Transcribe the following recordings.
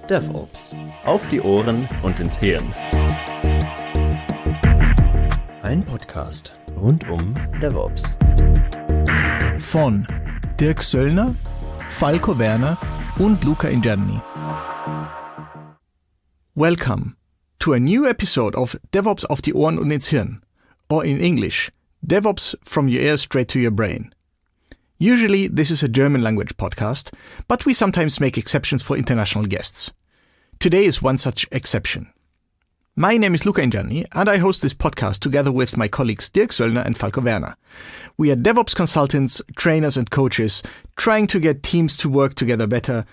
DevOps. Auf die Ohren und ins Hirn. Ein Podcast rund um DevOps. Von Dirk Söllner, Falco Werner und Luca Ingianni. Welcome to a new episode of DevOps auf die Ohren und ins Hirn, or in English, DevOps from your ear straight to your brain. Usually this is a German language podcast, but we sometimes make exceptions for international guests. Today is one such exception. My name is Luca Ingianni, and I host this podcast together with my colleagues Dirk Söllner and Falco Werner. We are DevOps consultants, trainers and coaches trying to get teams to work together better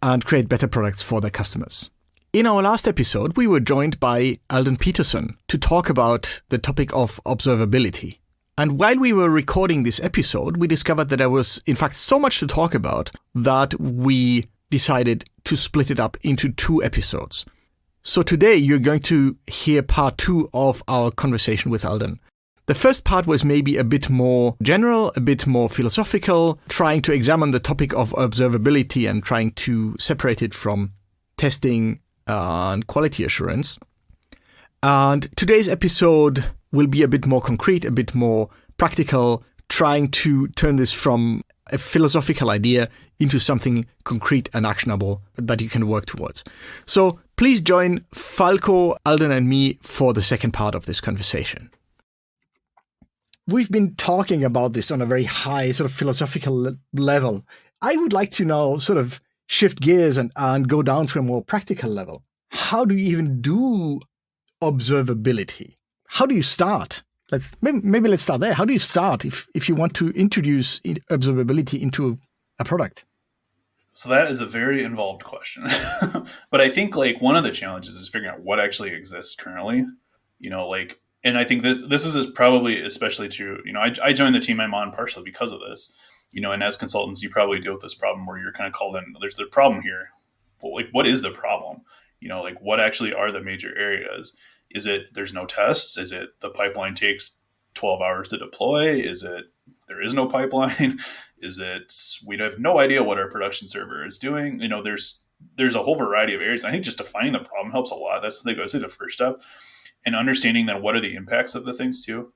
and create better products for their customers. In our last episode, we were joined by Alden Peterson to talk about the topic of observability. And while we were recording this episode, we discovered that there was, in fact, so much to talk about that we decided to split it up into 2 episodes. So today you're going to hear part 2 of our conversation with Alden. The first part was maybe a bit more general, a bit more philosophical, trying to examine the topic of observability and trying to separate it from testing and quality assurance. And today's episode will be a bit more concrete, a bit more practical, trying to turn this from a philosophical idea into something concrete and actionable that you can work towards. So please join Falco, Alden and me for the second part of this conversation. We've been talking about this on a very high sort of philosophical level. I would like to now sort of shift gears and go down to a more practical level. How do you even do observability? How do you start? Maybe let's start there. How do you start if you want to introduce observability into a product? So that is a very involved question. But I think like one of the challenges is figuring out what actually exists currently, and I think this is probably especially true. I joined the team I'm on partially because of this, and as consultants, you probably deal with this problem where you're kind of called in, there's the problem here. But what is the problem? What actually are the major areas? Is it there's no tests? Is it the pipeline takes 12 hours to deploy? Is it there is no pipeline? Is it we have no idea what our production server is doing? There's a whole variety of areas. I think just defining the problem helps a lot. That's I would say the first step. And understanding then what are the impacts of the things too.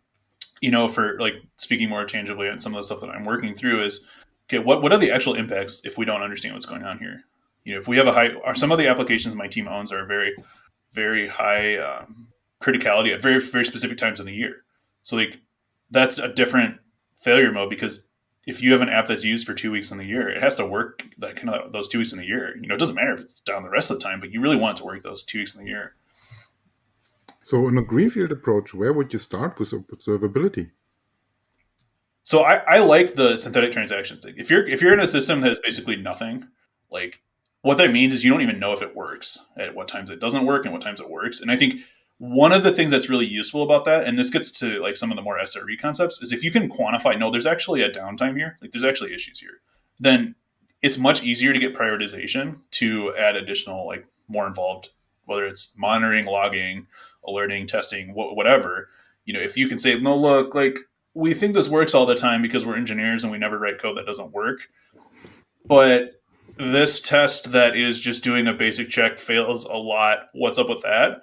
For like speaking more tangibly on some of the stuff that I'm working through is, okay, what are the actual impacts if we don't understand what's going on here? If we have some of the applications my team owns are very, very high criticality at very, very specific times in the year. So that's a different failure mode because if you have an app that's used for 2 weeks in the year, it has to work those 2 weeks in the year. It doesn't matter if it's down the rest of the time, but you really want it to work those 2 weeks in the year. So in a greenfield approach, where would you start with observability? So I like the synthetic transactions. If you're in a system that is basically nothing, what that means is you don't even know if it works, at what times it doesn't work and what times it works. And I think one of the things that's really useful about that, and this gets to some of the more SRE concepts, is if you can quantify, no, there's actually a downtime here, there's actually issues here, then it's much easier to get prioritization to add additional, more involved, whether it's monitoring, logging, alerting, testing, whatever. If you can say, no, look, we think this works all the time because we're engineers and we never write code that doesn't work. But this test that is just doing a basic check fails a lot. What's up with that?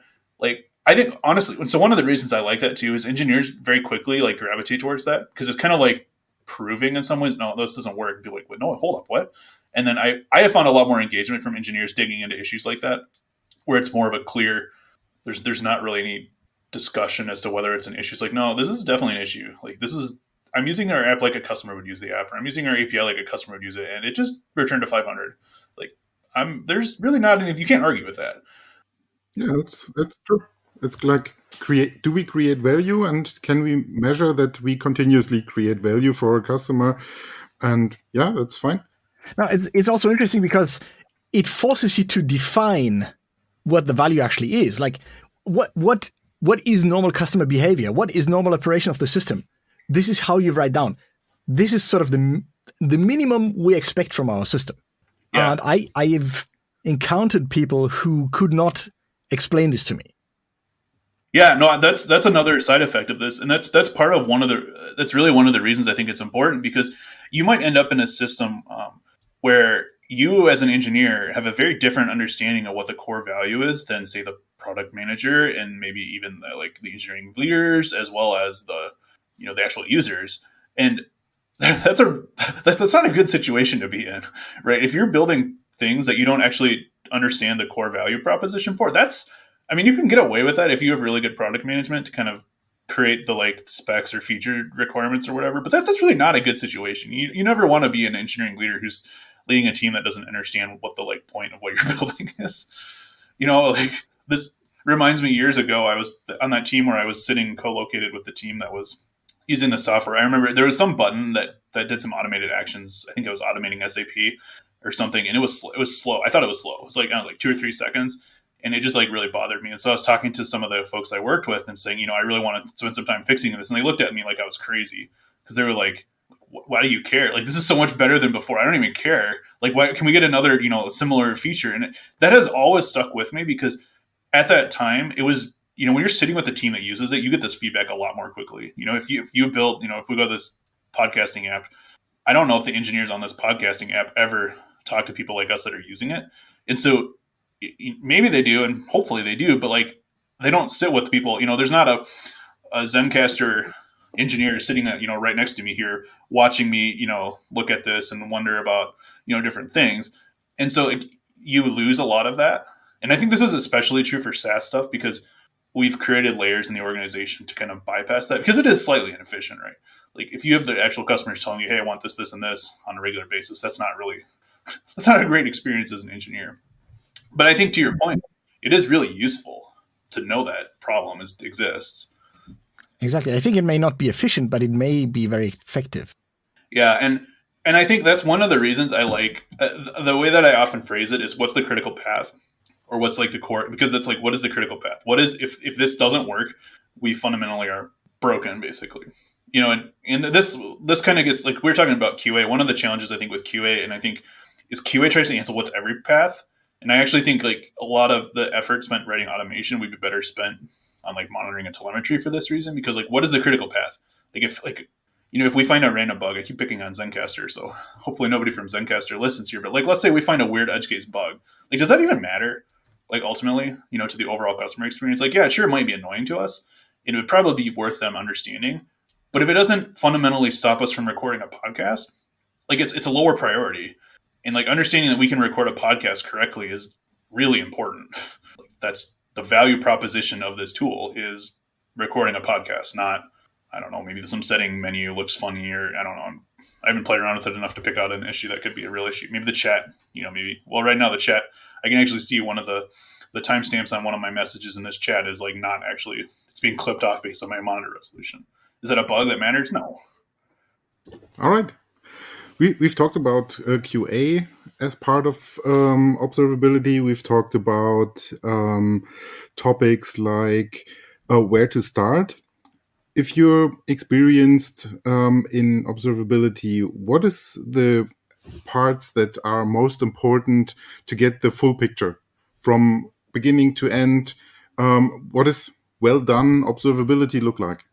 I think honestly, so one of the reasons I like that too is engineers very quickly gravitate towards that because it's kind of proving in some ways, no, this doesn't work. And people no, hold up, what? And then I have found a lot more engagement from engineers digging into issues like that, where it's more of a clear, there's not really any discussion as to whether it's an issue. It's no, this is definitely an issue. I'm using our app like a customer would use the app, or I'm using our API like a customer would use it, and it just returned to 500. There's really not any, you can't argue with that. Yeah, that's true. It's do we create value, and can we measure that we continuously create value for a customer? And yeah, that's fine. Now, it's also interesting because it forces you to define what the value actually is. What is normal customer behavior? What is normal operation of the system? This is how you write down. This is sort of the minimum we expect from our system. Yeah. And I've encountered people who could not explain this to me. Yeah, no, that's another side effect of this, and that's part of that's really one of the reasons I think it's important, because you might end up in a system where you as an engineer have a very different understanding of what the core value is than, say, the product manager and maybe even the engineering leaders, as well as the actual users. And that's not a good situation to be in, right? If you're building things that you don't actually understand the core value proposition for, you can get away with that if you have really good product management to kind of create the specs or feature requirements or whatever. But that's really not a good situation. You never want to be an engineering leader who's leading a team that doesn't understand what the point of what you're building is. This reminds me, years ago, I was on that team where I was sitting co-located with the team that was using the software. I remember there was some button that did some automated actions. I think I was automating SAP or something, and it was slow. I thought it was slow. It was like 2 or 3 seconds, and it just really bothered me. And so I was talking to some of the folks I worked with and saying, I really want to spend some time fixing this. And they looked at me like I was crazy, because they were like, why do you care? This is so much better than before. I don't even care. Why can we get another, similar feature? And that has always stuck with me, because at that time it was, when you're sitting with the team that uses it, you get this feedback a lot more quickly. If you build, if we go to this podcasting app, I don't know if the engineers on this podcasting app ever talk to people like us that are using it. And so maybe they do, and hopefully they do, but they don't sit with people. There's not a Zencastr engineer sitting right next to me here watching me look at this and wonder about different things. And so you lose a lot of that. And I think this is especially true for SaaS stuff, because we've created layers in the organization to kind of bypass that, because it is slightly inefficient, right? If you have the actual customers telling you, hey, I want this, this, and this on a regular basis, that's not a great experience as an engineer. But I think, to your point, it is really useful to know that problem exists. Exactly. I think it may not be efficient, but it may be very effective. Yeah, and I think that's one of the reasons I like the way that I often phrase it is, what's the critical path, or what's the core? Because that's what is the critical path? What is, if this doesn't work, we fundamentally are broken, basically. And this kind of gets, we're talking about QA. One of the challenges I think with QA, and I think, is QA tries to answer what's every path. And I actually think a lot of the effort spent writing automation would be better spent on monitoring and telemetry for this reason, because what is the critical path? If we find a random bug, I keep picking on Zencastr, so hopefully nobody from Zencastr listens here, but let's say we find a weird edge case bug. Does that even matter? Ultimately, to the overall customer experience? Yeah, sure, it might be annoying to us, and it would probably be worth them understanding. But if it doesn't fundamentally stop us from recording a podcast, it's a lower priority. And understanding that we can record a podcast correctly is really important. That's the value proposition of this tool, is recording a podcast, not, I don't know, maybe some setting menu looks funny, or I don't know. I haven't played around with it enough to pick out an issue that could be a real issue. Maybe the chat, right now the chat, I can actually see one of the timestamps on one of my messages in this chat is not actually, it's being clipped off based on my monitor resolution. Is that a bug that matters? No. All right. We've talked about QA as part of observability. We've talked about topics like where to start. If you're experienced in observability, what is the parts that are most important to get the full picture from beginning to end? What does well done observability look like?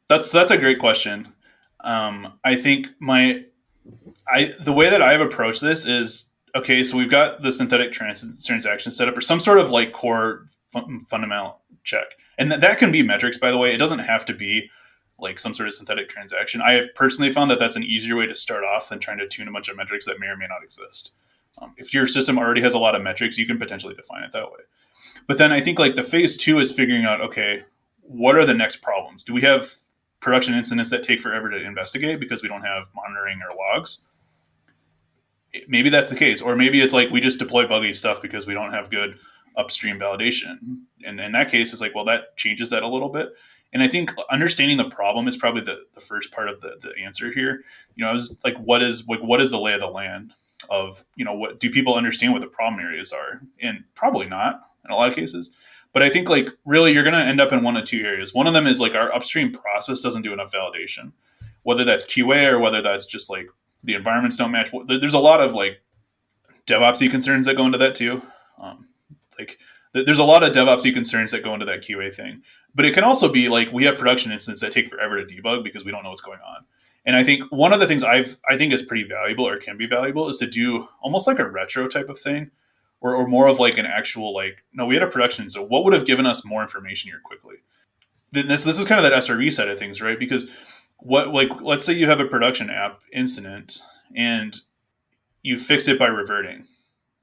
That's a great question. I think the way that I've approached this is, okay, so we've got the synthetic transaction set up, or some sort of core fundamental check. And that can be metrics, by the way. It doesn't have to be some sort of synthetic transaction. I have personally found that that's an easier way to start off than trying to tune a bunch of metrics that may or may not exist. If your system already has a lot of metrics, you can potentially define it that way. But then I think the phase 2 is figuring out, okay, what are the next problems? Do we have production incidents that take forever to investigate because we don't have monitoring or logs? Maybe that's the case. Or maybe it's we just deploy buggy stuff because we don't have good upstream validation. And in that case, it's that changes that a little bit. And I think understanding the problem is probably the first part of the answer here. I was what is the lay of the land of, what do people understand what the problem areas are? And probably not in a lot of cases. But I think really you're going to end up in one of two areas. One of them is our upstream process doesn't do enough validation, whether that's QA or whether that's just the environments don't match. There's a lot of DevOps-y concerns that go into that too. There's a lot of DevOps-y concerns that go into that QA thing. But it can also be we have production incidents that take forever to debug because we don't know what's going on. And I think one of the things I think is pretty valuable or can be valuable is to do almost like a retro type of thing, or more of like an actual like, no, we had a production. So what would have given us more information here quickly? This is kind of that SRE side of things, right? Because let's say you have a production app incident and you fix it by reverting.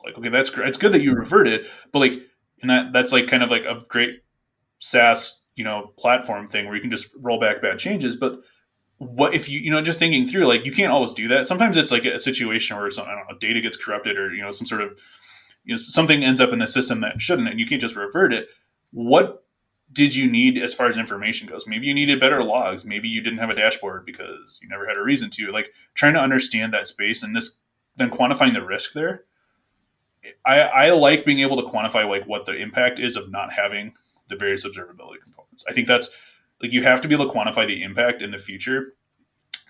Like, okay, that's great. It's good that you reverted, but like, and that's like kind of like a great SaaS, platform thing where you can just roll back bad changes. But what if just thinking through, like, you can't always do that. Sometimes it's like a situation where some, I don't know, data gets corrupted or, some sort of, something ends up in the system that shouldn't, and you can't just revert it. What did you need as far as information goes? Maybe you needed better logs. Maybe you didn't have a dashboard because you never had a reason to. Like, trying to understand that space and then quantifying the risk there. I like being able to quantify like what the impact is of not having the various observability components. I think that's like, you have to be able to quantify the impact in the future.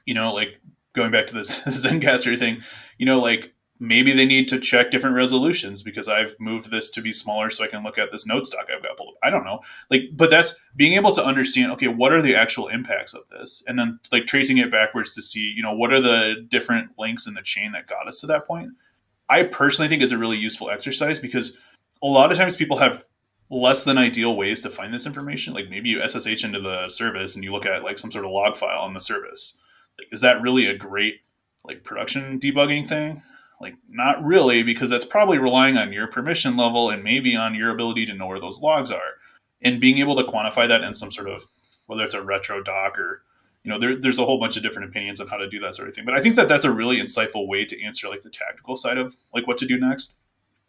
Like going back to this Zencastr thing, like maybe they need to check different resolutions because I've moved this to be smaller so I can look at this node stock I've got pulled up. I don't know. But that's being able to understand, okay, what are the actual impacts of this? And then like tracing it backwards to see, what are the different links in the chain that got us to that point? I personally think it's a really useful exercise because a lot of times people have less than ideal ways to find this information. Like maybe you SSH into the service and you look at like some sort of log file on the service. Like, is that really a great like production debugging thing? Like, not really, because that's probably relying on your permission level and maybe on your ability to know where those logs are. And being able to quantify that in some sort of, whether it's a retro doc or, there's a whole bunch of different opinions on how to do that sort of thing. But I think that that's a really insightful way to answer like the tactical side of like what to do next.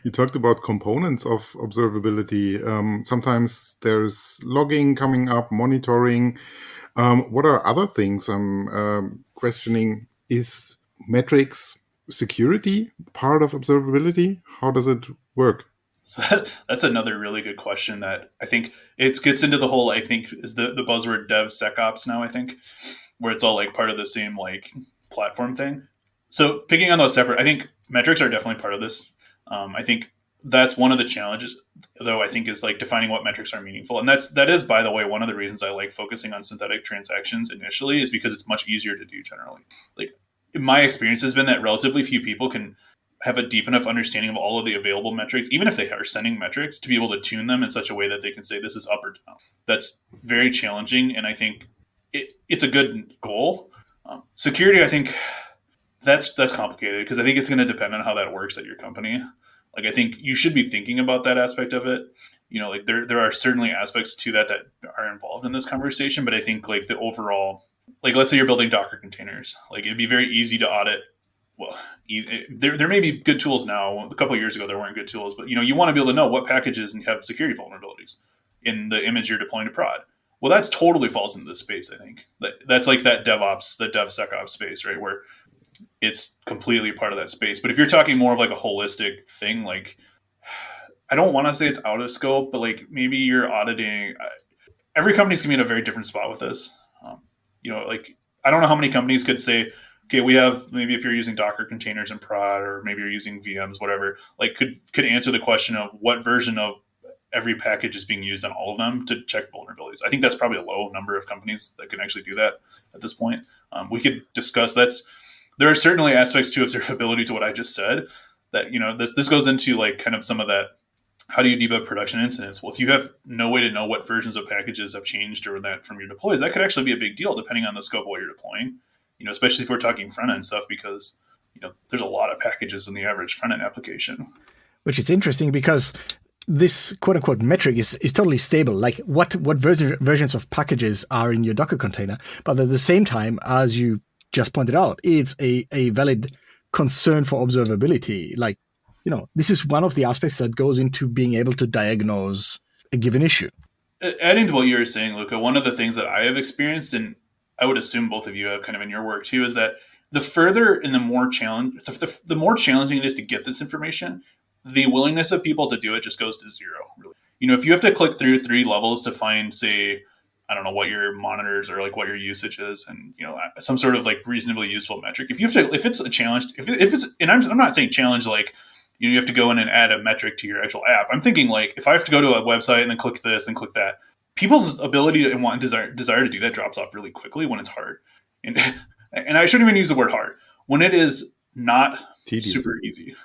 You talked about components of observability. Sometimes there's logging coming up, monitoring. What are other things I'm questioning? Is metrics security part of observability? How does it work? So that's another really good question that I think it gets into the whole, I think is the buzzword DevSecOps now, I think, where it's all like part of the same like platform thing. So picking on those separate, I think metrics are definitely part of this. I think that's one of the challenges, though, I think is like defining what metrics are meaningful. And that is, by the way, one of the reasons I like focusing on synthetic transactions initially is because it's much easier to do generally. Like, my experience has been that relatively few people can have a deep enough understanding of all of the available metrics, even if they are sending metrics, to be able to tune them in such a way that they can say this is up or down. That's very challenging. And I think it's a good goal. Security, I think that's complicated because I think it's going to depend on how that works at your company. Like, I think you should be thinking about that aspect of it. Like there are certainly aspects to that are involved in this conversation, but I think like the overall, like let's say you're building Docker containers, like it'd be very easy to audit. Well, there may be good tools now. A couple of years ago, there weren't good tools, but you want to be able to know what packages have security vulnerabilities in the image you're deploying to prod. Well, that's totally falls into this space. I think that's like that DevOps, the DevSecOps space, right? Where it's completely part of that space. But if you're talking more of like a holistic thing, like I don't want to say it's out of scope, but like maybe you're auditing. Every company's gonna be in a very different spot with this. Like I don't know how many companies could say, okay, we have, maybe if you're using Docker containers in prod, or maybe you're using VMs, whatever, like could answer the question of what version of every package is being used on all of them to check vulnerabilities. I think that's probably a low number of companies that can actually do that at this point. We could discuss there are certainly aspects to observability to what I just said that, this goes into like kind of some of that. How do you debug production incidents? Well, if you have no way to know what versions of packages have changed or that from your deploys, that could actually be a big deal depending on the scope of what you're deploying. Especially if we're talking front end stuff, because there's a lot of packages in the average front end application. Which is interesting because this quote unquote metric is totally stable. Like what versions of packages are in your Docker container, but at the same time, as you just pointed out, it's a valid concern for observability. Like, this is one of the aspects that goes into being able to diagnose a given issue. Adding to what you were saying, Luca, one of the things that I have experienced, and I would assume both of you have kind of in your work too, is that the further and the more challenging it is to get this information, the willingness of people to do it just goes to zero. Really. If you have to click through 3 levels to find, say, I don't know what your monitors or like what your usage is, and some sort of like reasonably useful metric. If it's a challenge, if it's, and I'm not saying challenge like you have to go in and add a metric to your actual app. I'm thinking like if I have to go to a website and then click this and click that, people's ability and want and desire to do that drops off really quickly when it's hard. And and I shouldn't even use the word hard, when it is not Tedious. super easy.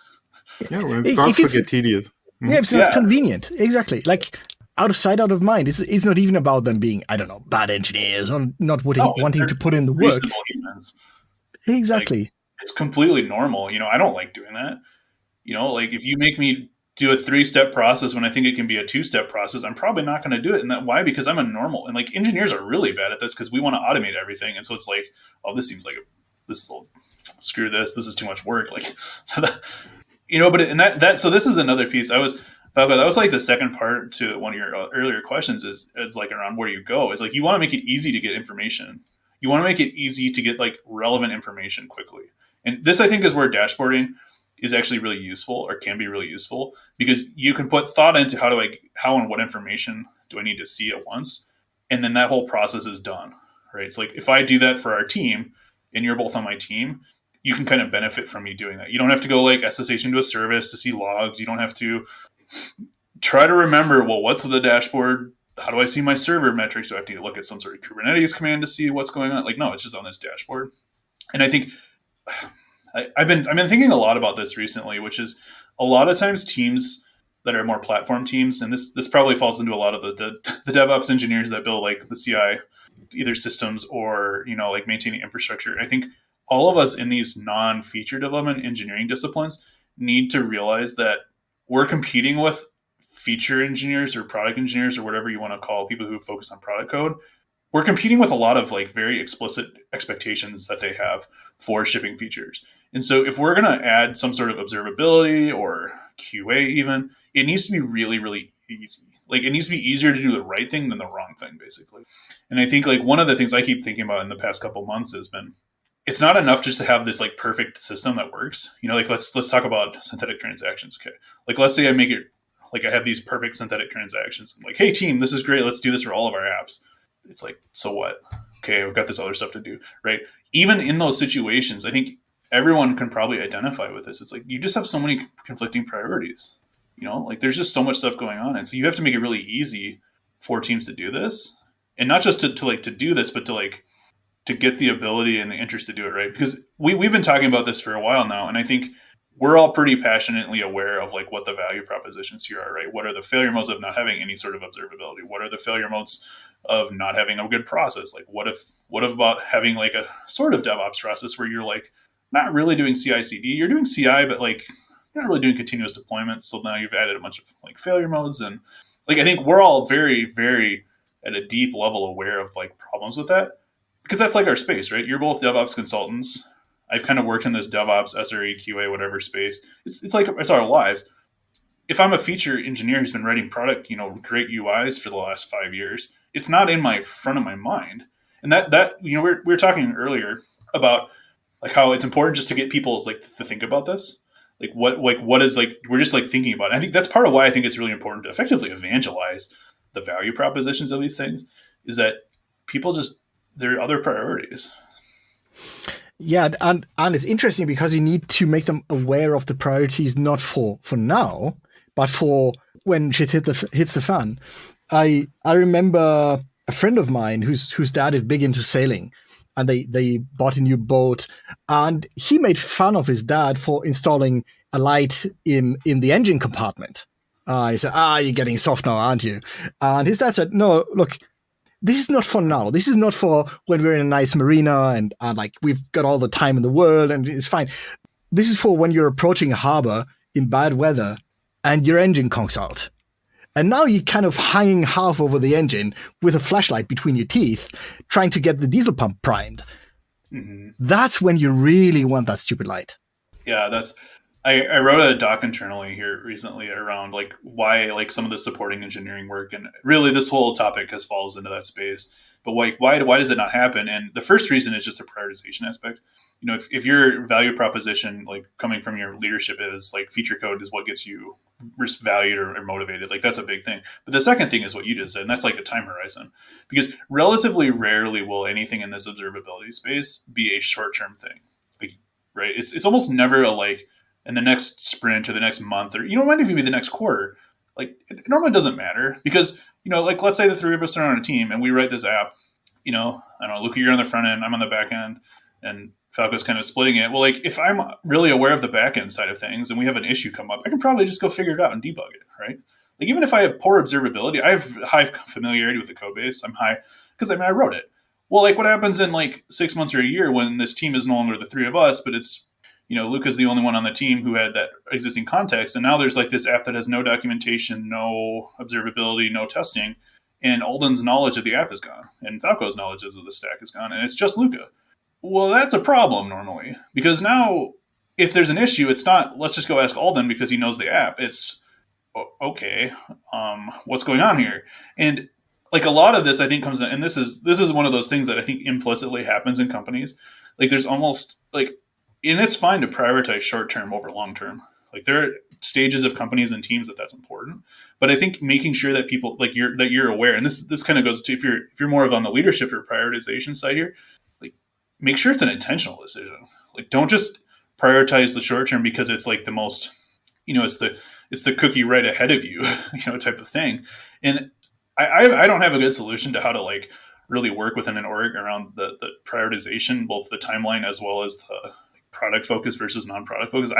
Yeah, when it starts to get tedious. Yeah, it's not convenient. Exactly. Like out of sight, out of mind. It's not even about them being, I don't know, bad engineers or not wanting to put in the work. Reasonable humans. Exactly. Like, it's completely normal. I don't like doing that. Like if you make me do a 3-step process when I think it can be a 2-step process, I'm probably not going to do it. And why? Because I'm a normal. And like engineers are really bad at this because we want to automate everything. And so it's like, oh, this seems like screw this. This is too much work. Like, so this is another piece. That was like the second part to one of your earlier questions is like around where you go. Is like you want to make it easy to get information. You want to make it easy to get like relevant information quickly. And this I think is where dashboarding is actually really useful or can be really useful because you can put thought into how and what information do I need to see at once. And then that whole process is done, right? It's like if I do that for our team and you're both on my team, you can kind of benefit from me doing that. You don't have to go like SSH into a service to see logs. You don't have to try to remember, well, what's the dashboard? How do I see my server metrics? Do I have to look at some sort of Kubernetes command to see what's going on? Like, no, it's just on this dashboard. And I think I've been thinking a lot about this recently, which is a lot of times teams that are more platform teams, and this probably falls into a lot of the DevOps engineers that build like the CI, either systems or like maintaining infrastructure. I think all of us in these non-feature development engineering disciplines need to realize that we're competing with feature engineers or product engineers or whatever you want to call people who focus on product code. We're competing with a lot of like very explicit expectations that they have for shipping features. And so if we're going to add some sort of observability or QA even, it needs to be really, really easy. Like it needs to be easier to do the right thing than the wrong thing, basically. And I think like one of the things I keep thinking about in the past couple of months has been, it's not enough just to have this like perfect system that works. Like let's talk about synthetic transactions. Okay. Like let's say I make it like I have these perfect synthetic transactions. I'm like, hey team, this is great. Let's do this for all of our apps. It's like, so what? Okay, we've got this other stuff to do, right? Even in those situations, I think everyone can probably identify with this. It's like you just have so many conflicting priorities. Like there's just so much stuff going on. And so you have to make it really easy for teams to do this. And not just to do this, but to get the ability and the interest to do it, right? Because we've been talking about this for a while now. And I think we're all pretty passionately aware of like what the value propositions here are, right? What are the failure modes of not having any sort of observability? What are the failure modes of not having a good process? Like what if about having like a sort of DevOps process where you're like not really doing CI/CD, you're doing CI, but like you're not really doing continuous deployments. So now you've added a bunch of like failure modes. And like, I think we're all very, very at a deep level aware of like problems with that because that's like our space, right? You're both DevOps consultants. I've kind of worked in this DevOps, SRE, QA, whatever space. It's like, it's our lives. If I'm a feature engineer who's been writing product, great UIs for the last 5 years, it's not in my front of my mind. And that we were talking earlier about like how it's important just to get people like to think about this. Like what is like, we're just like thinking about it. I think that's part of why I think it's really important to effectively evangelize the value propositions of these things is that people there are other priorities. Yeah, and it's interesting because you need to make them aware of the priorities, not for now, but for when shit hits the fan. I remember a friend of mine whose dad is big into sailing, and they bought a new boat, and he made fun of his dad for installing a light in the engine compartment. He said, you're getting soft now, aren't you? And his dad said, no, look, this is not for now. This is not for when we're in a nice marina and like we've got all the time in the world and it's fine. This is for when you're approaching a harbor in bad weather and your engine conks out. And now you're kind of hanging half over the engine with a flashlight between your teeth, trying to get the diesel pump primed. Mm-hmm. That's when you really want that stupid light. Yeah, I wrote a doc internally here recently around like why like some of the supporting engineering work, and really this whole topic falls into that space. But why does it not happen? And the first reason is just a prioritization aspect. If your value proposition like coming from your leadership is like feature code is what gets you valued or motivated, like that's a big thing. But the second thing is what you just said, and that's like a time horizon, because relatively rarely will anything in this observability space be a short-term thing, like, right? It's almost never a like in the next sprint or the next month or, it might even be the next quarter. Like it normally doesn't matter because, like let's say the three of us are on a team and we write this app, I don't know, Luca, you're on the front end, I'm on the back end. And Falco's kind of splitting it. Well, like if I'm really aware of the backend side of things and we have an issue come up, I can probably just go figure it out and debug it, right? Like even if I have poor observability, I have high familiarity with the code base. I'm high because I wrote it. Well, like what happens in like 6 months or a year when this team is no longer the three of us, but it's, Luca's the only one on the team who had that existing context. And now there's like this app that has no documentation, no observability, no testing. And Alden's knowledge of the app is gone. And Falco's knowledge of the stack is gone. And it's just Luca. Well, that's a problem normally. Because now if there's an issue, it's not, let's just go ask Alden because he knows the app. It's, okay, what's going on here? And like a lot of this, I think comes in, and this is one of those things that I think implicitly happens in companies. Like there's almost like, and it's fine to prioritize short term over long term. Like there are stages of companies and teams that's important, but I think making sure that people like you're aware, and this kind of goes to if you're more of on the leadership or prioritization side here, like make sure it's an intentional decision. Like don't just prioritize the short term because it's like the most, it's the cookie right ahead of you, type of thing. And I don't have a good solution to how to like really work within an org around the prioritization, both the timeline as well as the product focus versus non-product focus.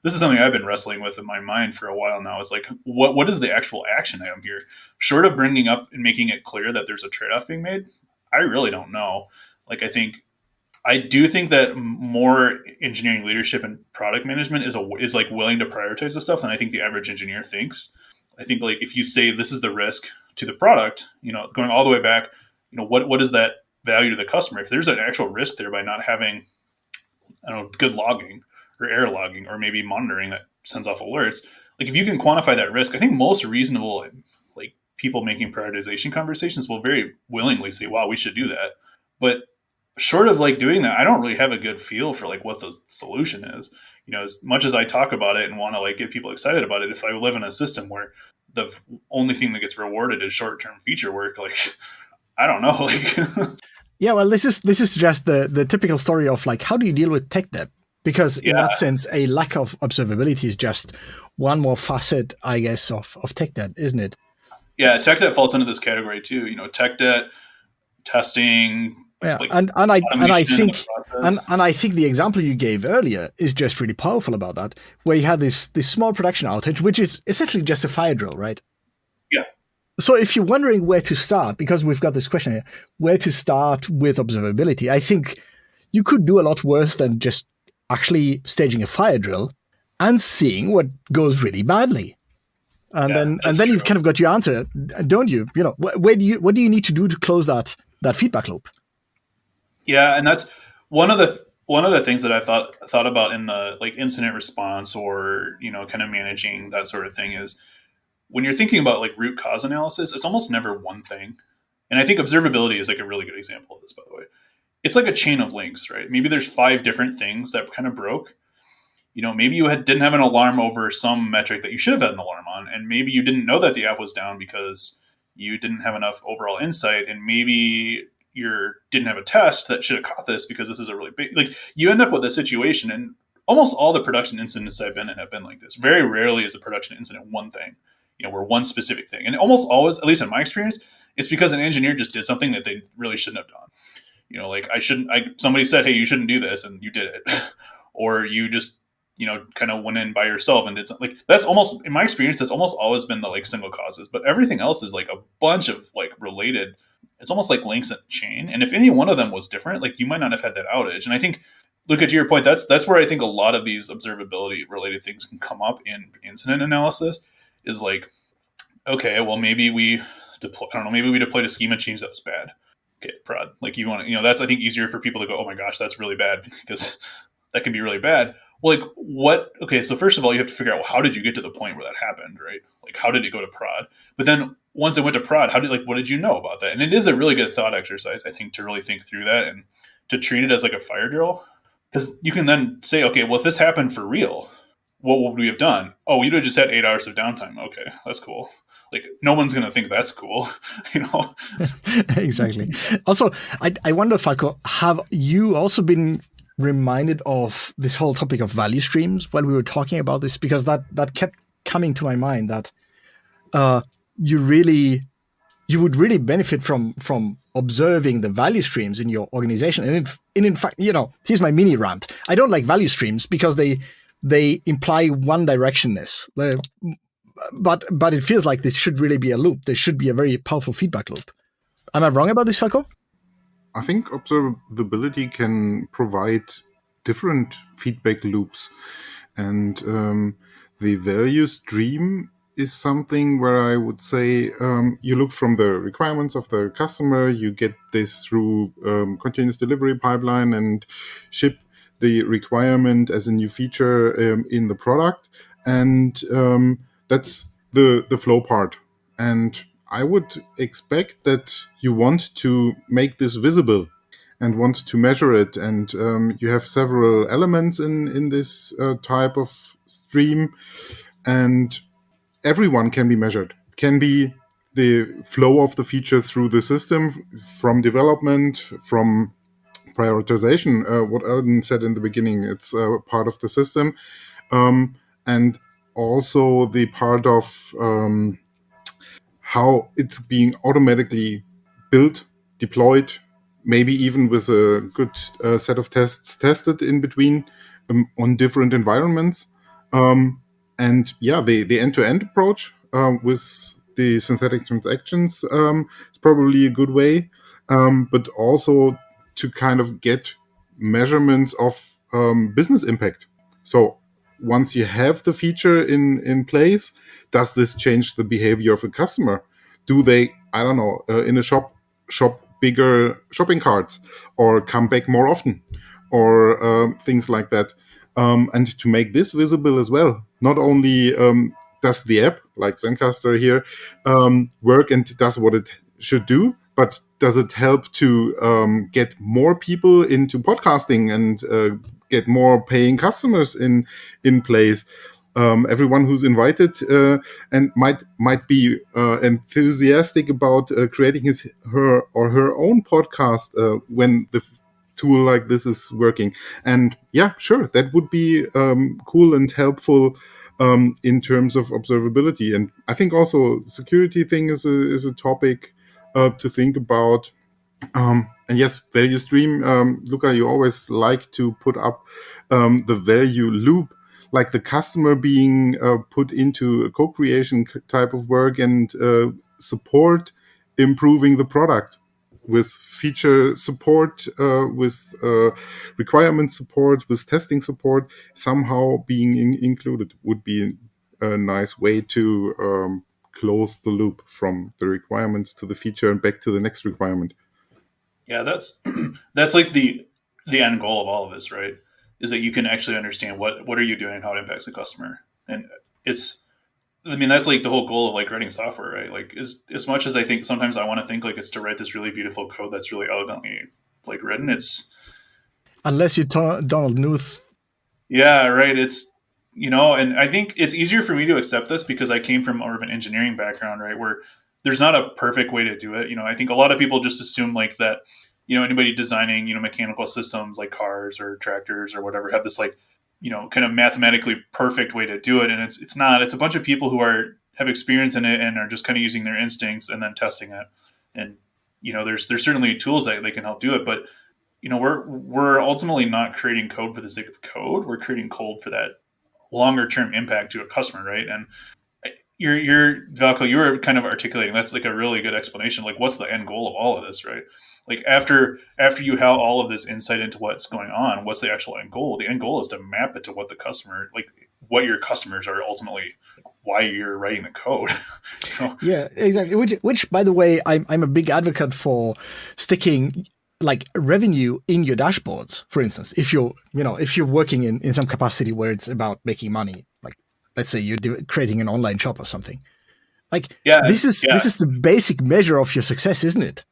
This is something I've been wrestling with in my mind for a while now. Is like, what is the actual action item here? Short of bringing up and making it clear that there's a trade-off being made, I really don't know. Like, I do think that more engineering leadership and product management is like willing to prioritize this stuff than I think the average engineer thinks. I think like if you say this is the risk to the product, going all the way back, what is that value to the customer? If there's an actual risk there by not having, good logging or error logging or maybe monitoring that sends off alerts, like if you can quantify that risk, I think most reasonable like people making prioritization conversations will very willingly say, wow, we should do that. But short of like doing that, I don't really have a good feel for like what the solution is. As much as I talk about it and want to like get people excited about it, if I live in a system where the only thing that gets rewarded is short-term feature work, like I don't know, like. Yeah, well, this is just the typical story of like how do you deal with tech debt? Because in that sense, a lack of observability is just one more facet, I guess, of tech debt, isn't it? Yeah, tech debt falls into this category too. Tech debt, testing. Yeah, like and I think the example you gave earlier is just really powerful about that, where you had this small production outage, which is essentially just a fire drill, right? Yeah. So if you're wondering where to start, because we've got this question here, where to start with observability, I think you could do a lot worse than just actually staging a fire drill and seeing what goes really badly. And then you've kind of got your answer, don't you? What do you need to do to close that feedback loop? Yeah, and that's one of the things that I thought about in the like incident response or kind of managing that sort of thing is when you're thinking about like root cause analysis, it's almost never one thing. And I think observability is like a really good example of this, by the way. It's like a chain of links, right? Maybe there's 5 different things that kind of broke. Maybe you didn't have an alarm over some metric that you should have had an alarm on, and maybe you didn't know that the app was down because you didn't have enough overall insight, and maybe you didn't have a test that should have caught this because this is a really big, like you end up with a situation, and almost all the production incidents I've been in have been like this. Very rarely is a production incident one thing, where one specific thing, and almost always, at least in my experience, it's because an engineer just did something that they really shouldn't have done. Like somebody said, hey, you shouldn't do this, and you did it. Or you just, kind of went in by yourself and did something. Like that's almost, in my experience, that's almost always been the like single causes, but everything else is like a bunch of like related, it's almost like links in a chain. And if any one of them was different, like you might not have had that outage. And I think, look, at your point, that's where I think a lot of these observability related things can come up in incident analysis is like, okay, well, maybe we deployed a schema change that was bad. Okay, prod. Like you want to, that's, I think, easier for people to go, oh my gosh, that's really bad, because that can be really bad. Well, like what? Okay, so first of all, you have to figure out, well, how did you get to the point where that happened, right? Like, how did it go to prod? But then once it went to prod, what did you know about that? And it is a really good thought exercise, I think, to really think through that and to treat it as like a fire drill. Because you can then say, okay, well, if this happened for real, what would we have done? Oh, you'd have just had 8 hours of downtime. Okay, that's cool. Like, no one's going to think that's cool, Exactly. Also, I wonder, Falco, have you also been reminded of this whole topic of value streams while we were talking about this? Because that kept coming to my mind that you would really benefit from observing the value streams in your organization. And in fact, here's my mini rant. I don't like value streams because they imply one directionness. But it feels like this should really be a loop. There should be a very powerful feedback loop. Am I wrong about this, Falco? I think observability can provide different feedback loops. And the value stream is something where I would say you look from the requirements of the customer, you get this through continuous delivery pipeline and ship the requirement as a new feature in the product. And that's the flow part. And I would expect that you want to make this visible and want to measure it. And you have several elements in this type of stream. And everyone can be measured. It can be the flow of the feature through the system, from development, from prioritization, what Alden said in the beginning. It's part of the system. And also the part of how it's being automatically built, deployed, maybe even with a good set of tests tested in between on different environments. And yeah, the end-to-end approach with the synthetic transactions is probably a good way, but also to kind of get measurements of business impact. So once you have the feature in place, does this change the behavior of the customer? Do they, I don't know, in a shop bigger shopping carts, or come back more often, or things like that? And to make this visible as well, not only does the app, like Zencaster here, work and does what it should do, but does it help to get more people into podcasting and get more paying customers in place? Everyone who's invited and might be enthusiastic about creating her own podcast when the tool like this is working. And yeah, sure, that would be cool and helpful in terms of observability. And I think also security thing is a topic to think about. And yes, value stream. Luca, you always like to put up the value loop, like the customer being put into a co-creation type of work and support improving the product with feature support, with requirement support, with testing support, somehow being included would be a nice way to close the loop from the requirements to the feature and back to the next requirement. Yeah, that's like the end goal of all of this, right? Is that you can actually understand what are you doing, how it impacts the customer. And that's like the whole goal of like writing software, right? Like as much as I think sometimes I want to think like it's to write this really beautiful code that's really elegantly like written. It's unless you Donald Knuth. Yeah, right. It's, and I think it's easier for me to accept this because I came from more of an engineering background, right? Where there's not a perfect way to do it. I think a lot of people just assume like that, anybody designing, mechanical systems like cars or tractors or whatever have this like, kind of mathematically perfect way to do it. And it's not. It's a bunch of people who have experience in it and are just kind of using their instincts and then testing it. And, there's certainly tools that they can help do it. But, we're ultimately not creating code for the sake of code. We're creating code for that longer term impact to a customer, right? And you're Valko, you were kind of articulating, that's like a really good explanation. Like, what's the end goal of all of this, right? Like after you have all of this insight into what's going on, what's the actual end goal? The end goal is to map it to what the customer, like what your customers are ultimately, why you're writing the code. Yeah, exactly. Which, by the way, I'm a big advocate for sticking like revenue in your dashboards. For instance, if you're working in some capacity where it's about making money, like let's say you're creating an online shop or something. Like this is the basic measure of your success, isn't it?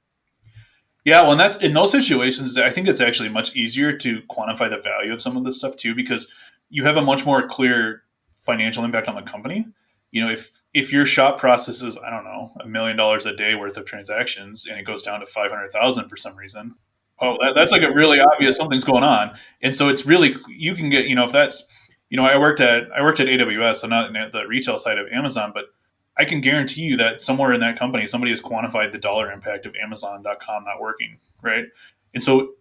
Yeah, well, and that's in those situations, I think it's actually much easier to quantify the value of some of this stuff too, because you have a much more clear financial impact on the company. If your shop processes, I don't know, $1 million a day worth of transactions and it goes down to 500,000 for some reason, that's like a really obvious something's going on. And so it's really, you can get, if that's, I worked at AWS, so not in the retail side of Amazon, but I can guarantee you that somewhere in that company, somebody has quantified the dollar impact of Amazon.com not working, right? And so,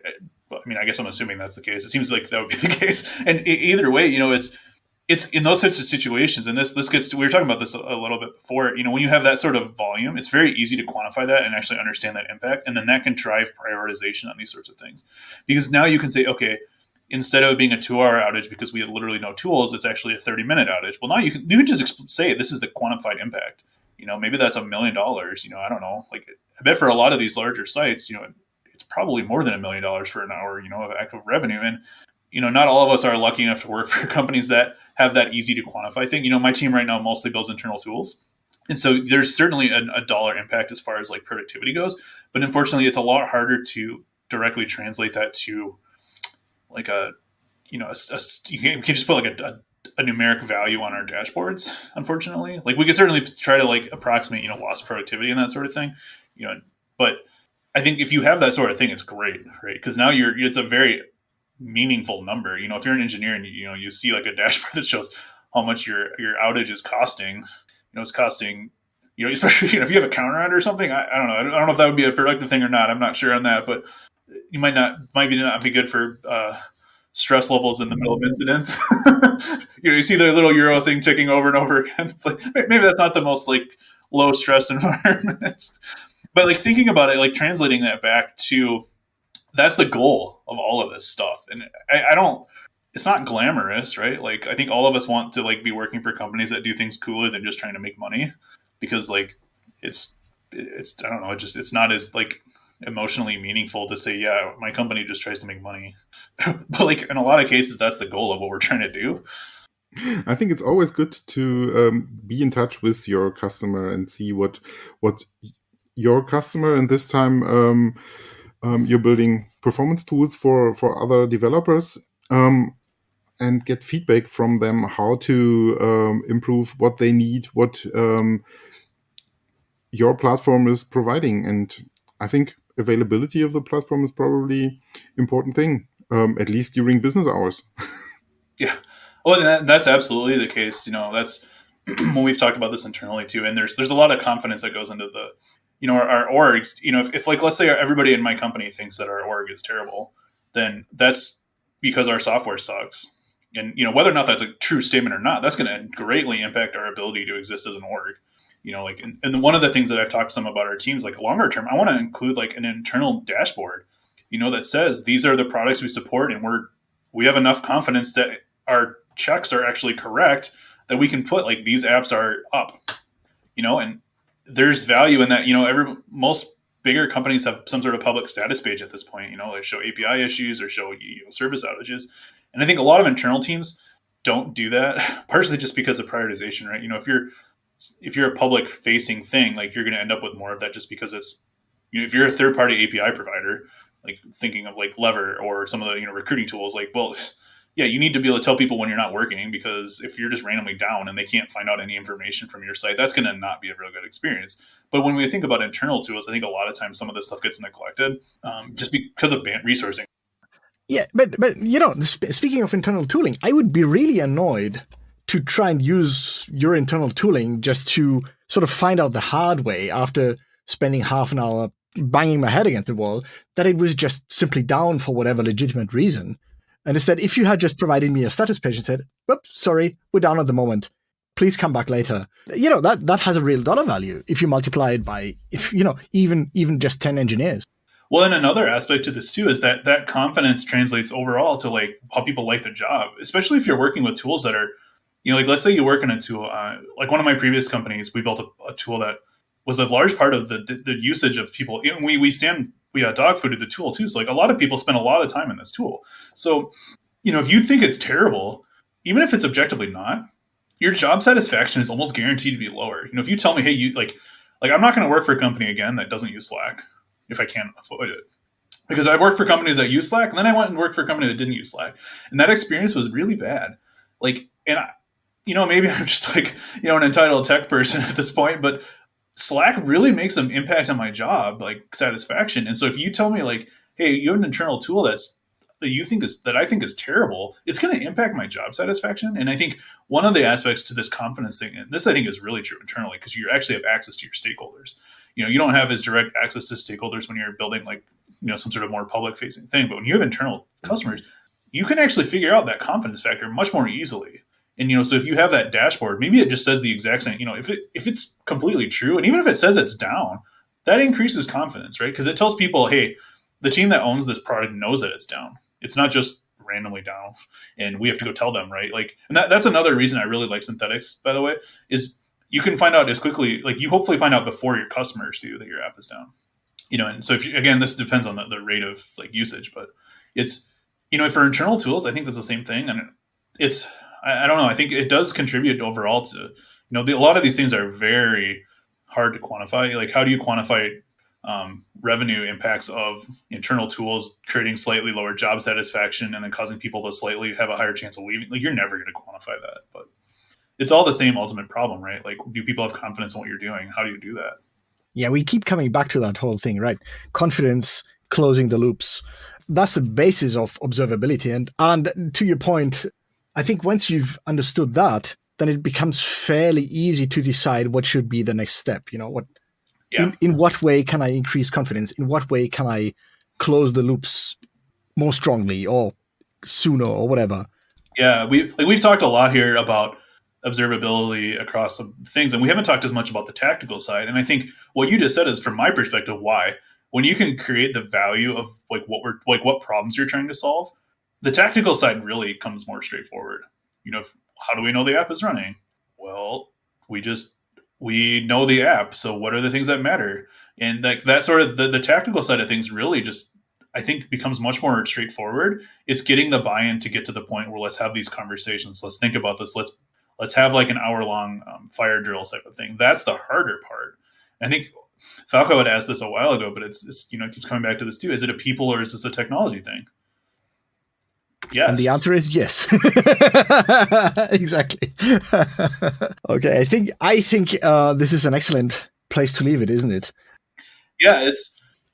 I mean, I guess I'm assuming that's the case. It seems like that would be the case. And either way, it's in those types of situations, and this gets to, we were talking about this a little bit before, when you have that sort of volume, it's very easy to quantify that and actually understand that impact. And then that can drive prioritization on these sorts of things. Because now you can say, okay, instead of it being a 2-hour outage because we had literally no tools, it's actually a 30-minute outage. Well, now you can just say this is the quantified impact. Maybe that's $1 million. I don't know. Like, I bet for a lot of these larger sites, it's probably more than $1 million for an hour, of active revenue. And not all of us are lucky enough to work for companies that have that easy to quantify thing. My team right now mostly builds internal tools. And so there's certainly a dollar impact as far as like productivity goes. But unfortunately, it's a lot harder to directly translate that to like you can't just put like a numeric value on our dashboards, unfortunately. Like we could certainly try to like approximate, lost productivity and that sort of thing, but I think if you have that sort of thing, it's great, right? Because now it's a very meaningful number. If you're an engineer and you see like a dashboard that shows how much your outage is costing, it's costing, especially if you have a counter on it or something. I don't know. I don't know if that would be a productive thing or not. I'm not sure on that, but you might not be good for stress levels in the middle of incidents. You see the little Euro thing ticking over and over again. It's like maybe that's not the most like low stress environment. But like thinking about it, like translating that back to, that's the goal of all of this stuff. And I don't, it's not glamorous, right? Like I think all of us want to like be working for companies that do things cooler than just trying to make money, because like it's I don't know, it's not as like emotionally meaningful to say, yeah, my company just tries to make money. But like in a lot of cases, that's the goal of what we're trying to do. I think it's always good to be in touch with your customer and see what your customer, and this time you're building performance tools for other developers, and get feedback from them how to improve what they need, what your platform is providing. And I think availability of the platform is probably important thing, at least during business hours. Yeah. Well, that's absolutely the case. That's when we've talked about this internally too. And there's a lot of confidence that goes into the, our orgs. If like, let's say everybody in my company thinks that our org is terrible, then that's because our software sucks. And, whether or not that's a true statement or not, that's going to greatly impact our ability to exist as an org. And one of the things that I've talked some about our teams, like longer term, I want to include like an internal dashboard, that says these are the products we support, and we have enough confidence that our checks are actually correct that we can put like these apps are up, and there's value in that. Most bigger companies have some sort of public status page at this point. They show API issues or show service outages, and I think a lot of internal teams don't do that, partially just because of prioritization, right? If you're a public facing thing, like you're going to end up with more of that just because it's, if you're a third party API provider, like thinking of like Lever or some of the, recruiting tools, like, well, yeah, you need to be able to tell people when you're not working, because if you're just randomly down and they can't find out any information from your site, that's going to not be a real good experience. But when we think about internal tools, I think a lot of times some of this stuff gets neglected just because of resourcing. Yeah, but speaking of internal tooling, I would be really annoyed to try and use your internal tooling just to sort of find out the hard way after spending half an hour banging my head against the wall that it was just simply down for whatever legitimate reason. And instead, if you had just provided me a status page and said, "Oops, sorry, we're down at the moment. Please come back later," that has a real dollar value if you multiply it by, even just 10 engineers. Well, and another aspect to this too is that confidence translates overall to like how people like their job, especially if you're working with tools that are, like let's say you work in a tool, like one of my previous companies, we built a tool that was a large part of the usage of people. We dog fooded the tool too. So like a lot of people spend a lot of time in this tool. So, if you think it's terrible, even if it's objectively not, your job satisfaction is almost guaranteed to be lower. If you tell me, hey, you like I'm not going to work for a company again that doesn't use Slack if I can't avoid it. Because I've worked for companies that use Slack, and then I went and worked for a company that didn't use Slack. And that experience was really bad. Maybe I'm just like, an entitled tech person at this point, but Slack really makes an impact on my job, like satisfaction. And so if you tell me like, hey, you have an internal tool that's that I think is terrible, it's going to impact my job satisfaction. And I think one of the aspects to this confidence thing, and this I think is really true internally, because you actually have access to your stakeholders. You don't have as direct access to stakeholders when you're building some sort of more public facing thing. But when you have internal customers, you can actually figure out that confidence factor much more easily. And, so if you have that dashboard, maybe it just says the exact same, if it's completely true, and even if it says it's down, that increases confidence, right? Because it tells people, hey, the team that owns this product knows that it's down. It's not just randomly down, and we have to go tell them, right? And that's another reason I really like synthetics, by the way, is you can find out as quickly, you hopefully find out before your customers do that your app is down. And so again, this depends on the rate of usage, but it's, for internal tools, I think that's the same thing. And it's, I don't know, I think it does contribute overall to, a lot of these things are very hard to quantify. How do you quantify revenue impacts of internal tools creating slightly lower job satisfaction and then causing people to slightly have a higher chance of leaving? You're never going to quantify that, but it's all the same ultimate problem, right? Do people have confidence in what you're doing? How do you do that? Yeah, we keep coming back to that whole thing, right? Confidence, closing the loops. That's the basis of observability. And to your point, I think once you've understood that, then it becomes fairly easy to decide what should be the next step. In what way can I increase confidence? In what way can I close the loops more strongly or sooner or whatever? Yeah, we've talked a lot here about observability across some things, and we haven't talked as much about the tactical side. And I think what you just said is, from my perspective, why when you can create the value of what problems you're trying to solve, the tactical side really comes more straightforward. How do we know the app is running? Well, we know the app. So what are the things that matter? And that sort of the tactical side of things really just, I think, becomes much more straightforward. It's getting the buy-in to get to the point where let's have these conversations. Let's think about this. Let's have an hour-long fire drill type of thing. That's the harder part. I think Falco had asked this a while ago, but it's it keeps coming back to this too. Is it a people or is this a technology thing? Yes. And the answer is yes. Exactly. Okay, I think this is an excellent place to leave it, isn't it? Yeah,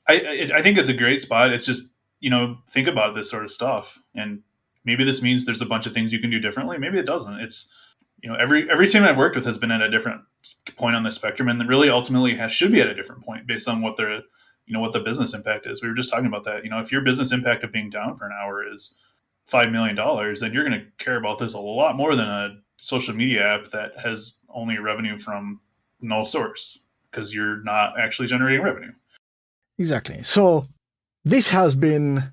I think it's a great spot. It's just, think about this sort of stuff, and maybe this means there's a bunch of things you can do differently. Maybe it doesn't. It's, every team I've worked with has been at a different point on the spectrum, and really ultimately should be at a different point based on what their, what the business impact is. We were just talking about that. If your business impact of being down for an hour is $5 million, then you're going to care about this a lot more than a social media app that has only revenue from no source, because you're not actually generating revenue. Exactly. So this has been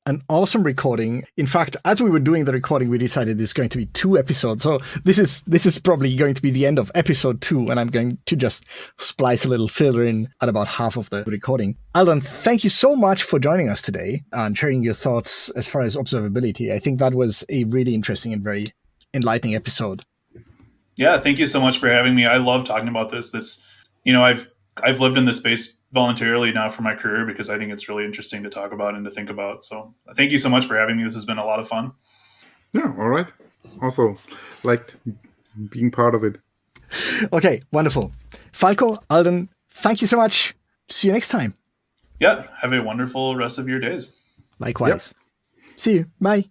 an awesome recording. In fact, as we were doing the recording, we decided there's going to be 2 episodes. So this is probably going to be the end of episode 2, and I'm going to just splice a little filler in at about half of the recording. Alden, thank you so much for joining us today and sharing your thoughts as far as observability. I think that was a really interesting and very enlightening episode. Yeah, thank you so much for having me. I love talking about this. I've lived in this space voluntarily now for my career because I think it's really interesting to talk about and to think about. So thank you so much for having me. This has been a lot of fun. Yeah, all right. Also liked being part of it. Okay, wonderful. Falco, Alden, thank you so much. See you next time. Yeah, have a wonderful rest of your days. Likewise. Yep. See you. Bye.